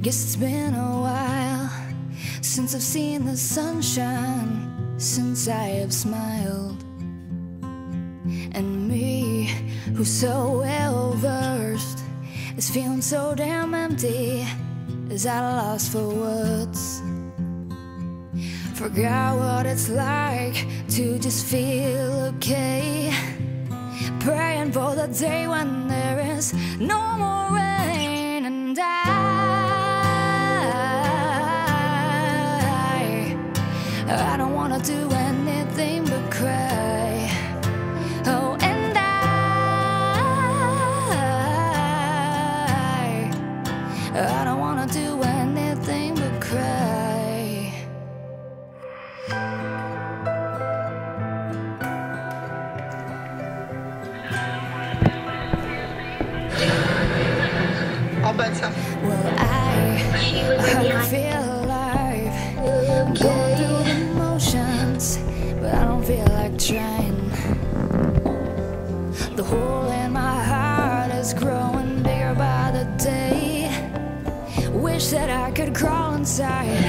Guess it's been a while since I've seen the sunshine, since I have smiled. And me, who's so well versed, is feeling so damn empty, is at a loss for words. Forgot what it's like to just feel okay, praying for the day when there is no more rain. And I don't wanna do anything but cry. Oh, and I don't wanna do anything but cry. I'll bet so. Well, I feel alive. I'm going through the motions, but I don't feel like trying. The hole in my heart is growing bigger by the day. Wish that I could crawl inside.